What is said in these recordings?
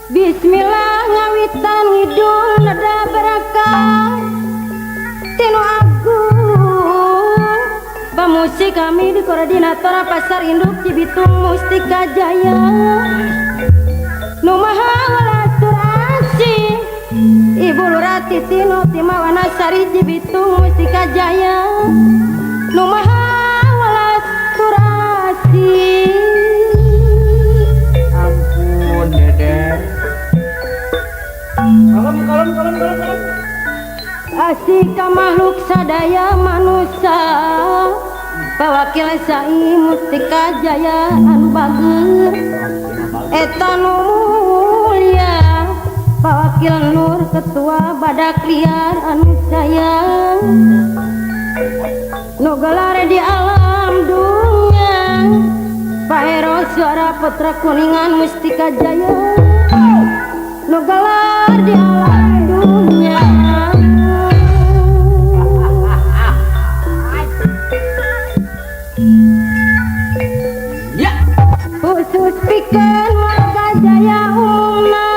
Bismillah ngawitan hidung nada berakal tinu agung pamusik kami di koordinator pasar induk Cibitung Mustika Jaya nu maha walaturasi Ibu Lurah Titino Timawana Sari Cibitung Mustika Jaya nu maha walaturasi. Ampun Dede. Kalem. Asika makhluk sadaya manusia pawakil sai Mustika Jaya anu bager eta nu mulia pawakil nur ketua badak liar anu sayang nu gelar di alam dunia Pak Hero suara putra kuningan Mustika Jaya nu gelar di alam dunia. Ya. Khusus pikeun warga Jaya umumna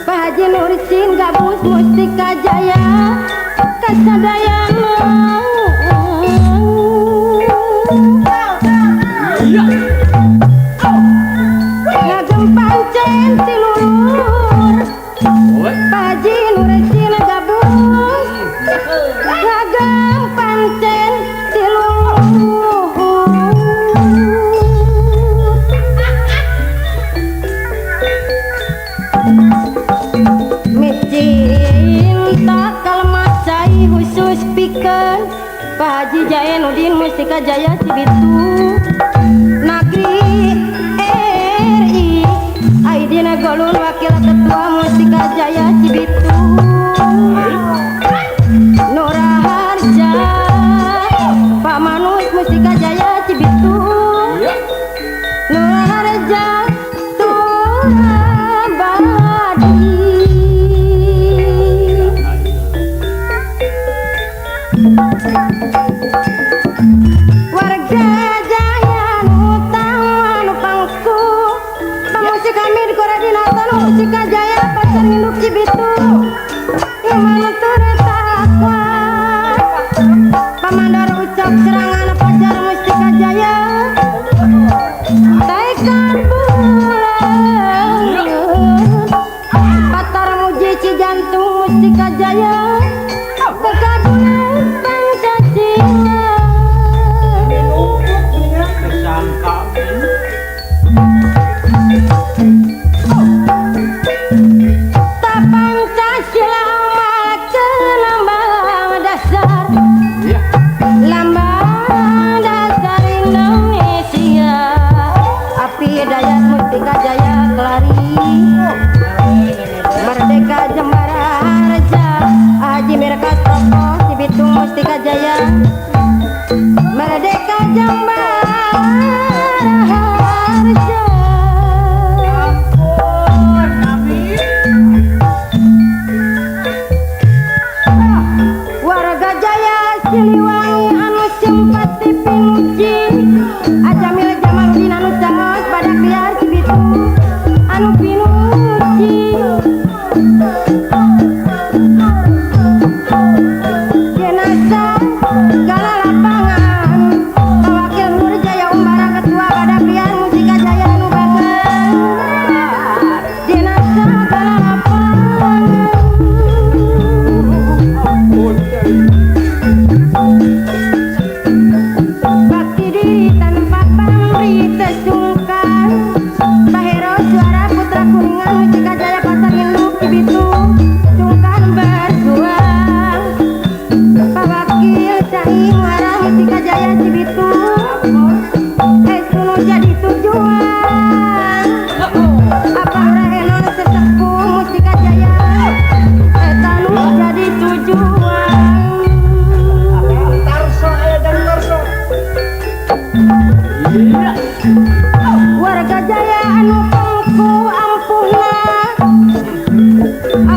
Pak Haji Nursin gabus Mustika Jaya kasadayana ngagem pancen ti lulur Pak Haji Nursin gabus ngagem pancen ti lulur micin tak kalmat cai khusus pikeun Pak Haji Jainuddin Mustika Jaya Cibitung Negeri RI Aidina Golun Wakil Ketua Mustika Jaya Cibitung Nuraharja Pak Manus Mustika Jaya Cibitung Nuraharja Turabadi warga Jaya nu utama nu pangku pamusik kami di koordinator Mustika Jaya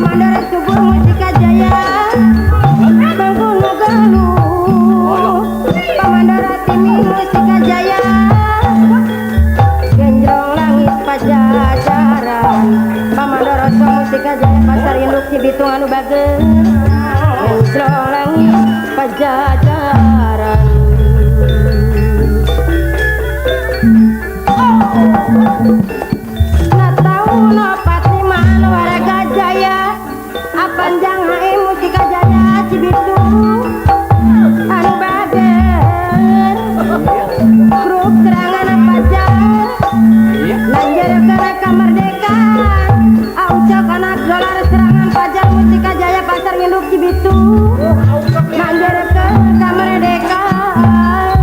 Pamandoro subur Mustika Jaya Bengkulu Galuh Pamandoro Timi Mustika Jaya Genjrong Langit Pajajaran Pamandoro Mustika Jaya Pasar Induk Cibitung anu bageus Genjrong Langit Pajajaran Natauna Patriman Warga Jaya Apanjang Hae Mustika Jaya Cibitung anu bager grup serangan Pajar lanjar ke kemerdekaan aucap anak dolar serangan Pajar Mustika Jaya Pasar Induk Cibitung lanjar ke kemerdekaan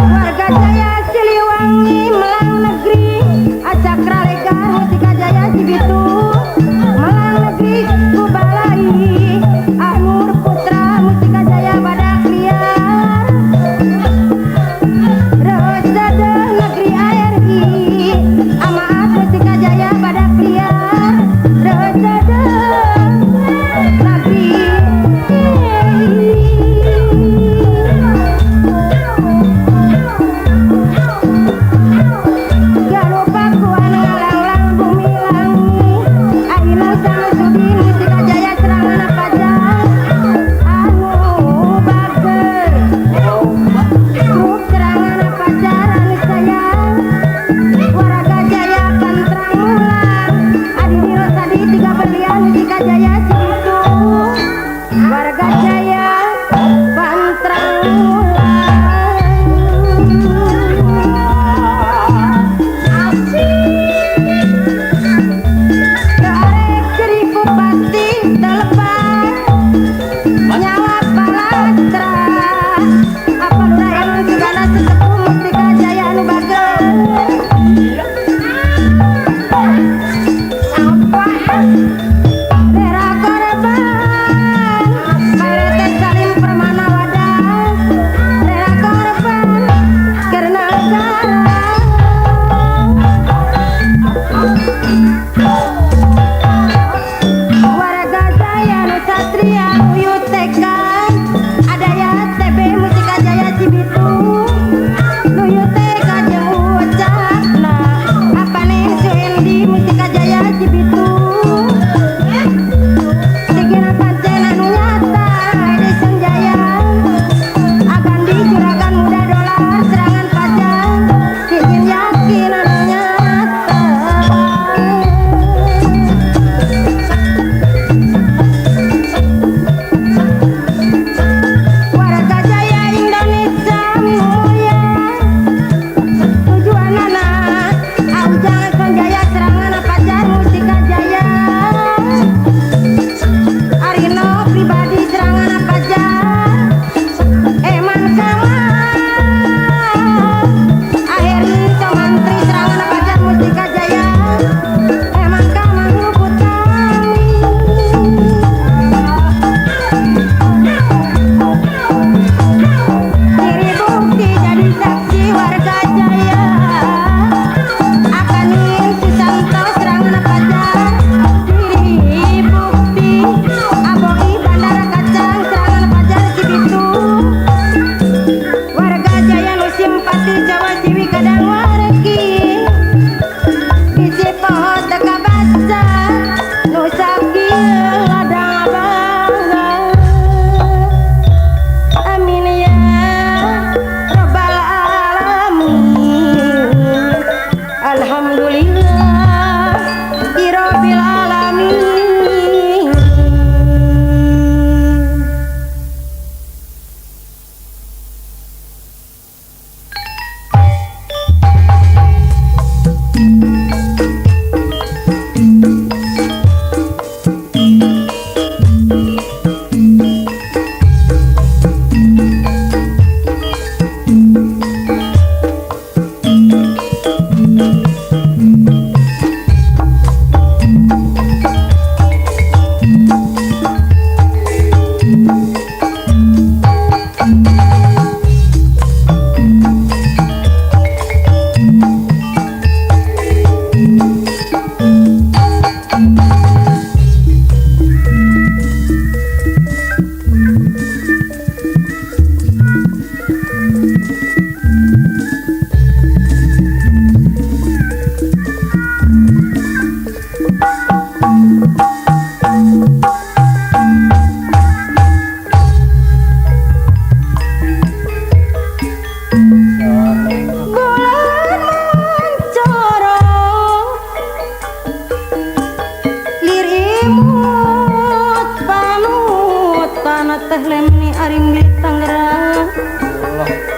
Warga Jaya Siliwangi Melang Negeri Acakra Legar Mustika Jaya Cibitung Melang Negeri Kubalai Anur Putra Mustika Jaya Badak Liar Rosada Negeri ARI Amaat Mustika Jaya Badak Liar Rosada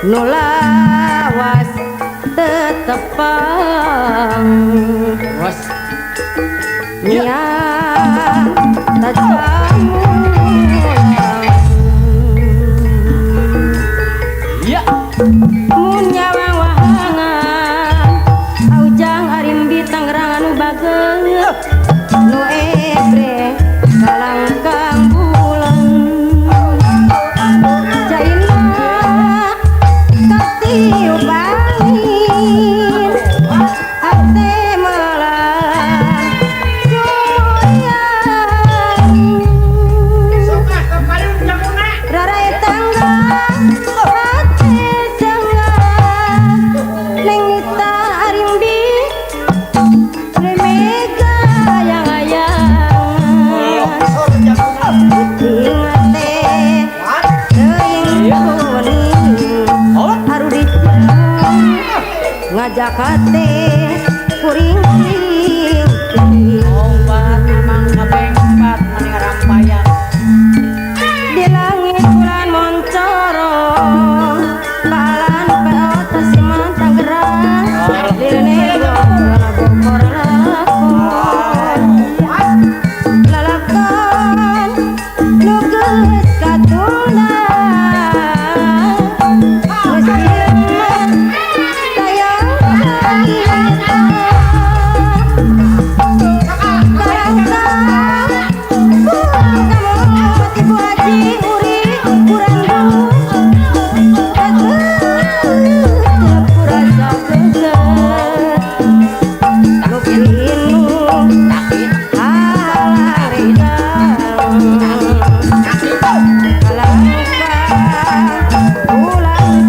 nulawas tetepang Was. nya tacamulang Ya. mun nyawang wahangan aujang arimbi Tangerang anu bageut nu ebre kalangkang bulan jaina katiup angin ate melar sumurian Sokah ke payung jamuna. rarai tangga ate sangat nengita arimbi remega yang ayang Sor jamuna. ingate Wan. teuing kuning Oh. haru dicilung ngajak hate kuring Obat emang kabengpat mani ngarampayang. di langit bulan moncorong palan peot tasiman Tangerang dirnego kana Bogor lalakon nu geus katunda geus ieu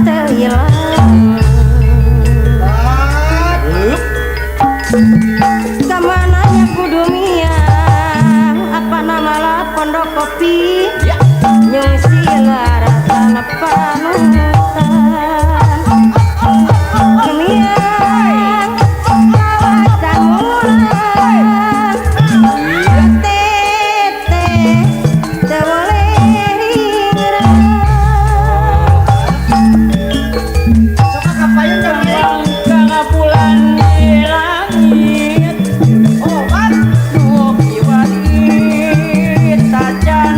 tayang Kamananya kudu miang apa nama lah pondok kopi Ya. nyusi laratan panutan miang kawasan mulan tete tewole ringrang Sokah ke payung jamuna. Kang bulan di langit. Obat. Nu kiwati tacan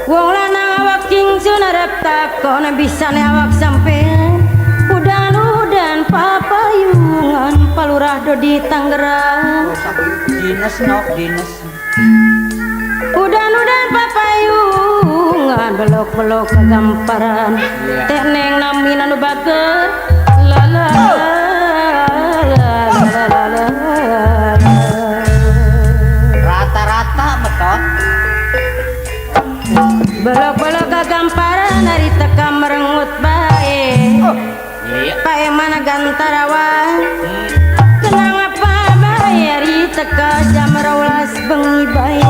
Wong lanang awak kingsun arep takon bisane awak sampean udan-udan papayungan palurah do di Tangerang Dinas nok dinas. udan-udan papayungan belok-belok kegamparan teneng nami nanu bager la la la. Rata-rata betot. Belok-belok kegamparan hari teka merengut bae Iya. pae mana gantarawan kenang apa bae hari teka jam 12 bengi bae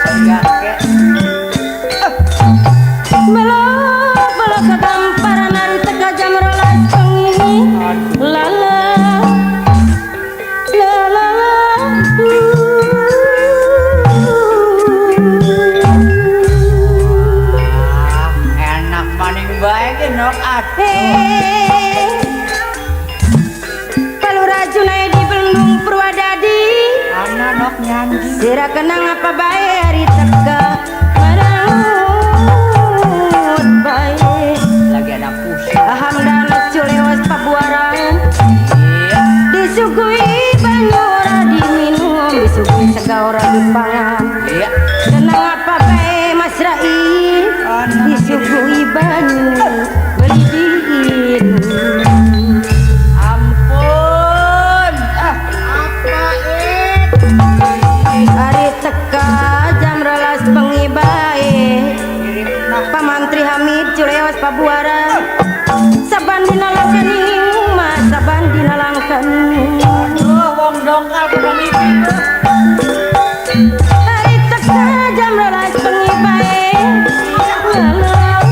Saya ke belok-belok kegamparan hari teka jam 12 bengi la la la la la. enak maning bae ge nok Palurah Junaidi Belendung Purwadadi ana nok nyanyi. sira kenang apa bae hari teka merengut bae Lagi ada pusing. Hamdana culewas pabuaran Iya. disugui banyu ora diminum disugui sega ora dipangan Iya. kenang apa bae Mas Rai disugui banyu beli diinum Ampun. Apa hari teka jam 12 bengi bae kirim nak Pamantri Hamid culewas pabuaran saban dinalangkan mas saban dinalangkan wong dongkal pemimpin. hari teka jam 12 bengi bae lalang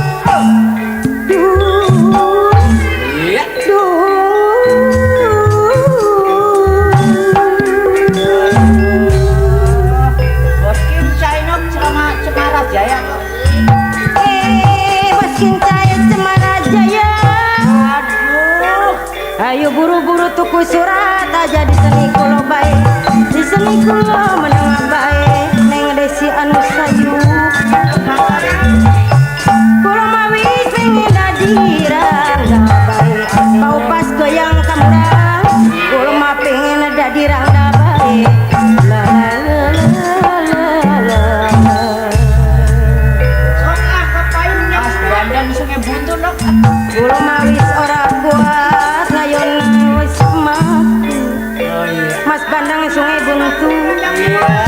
duh Iya. Bos kincai nok Cemara Jaya. Bos kincai Cemara Jaya Aduh. ayo buru-buru tuku surat aja di seni kulo bae di seni kulo menengah bae neng desi anu sayu kulo mawis pengen dadirang dah bae bau pas goyang kamurang kulo mah pengen dadirang dah bae la la la la la. Sok kapayunnya Mas Bandan Sungai Buntu nok. Kulo mawis ora kuat ngayun wis mati Oh iya. Mas Bandang Sungai Buntu Iya.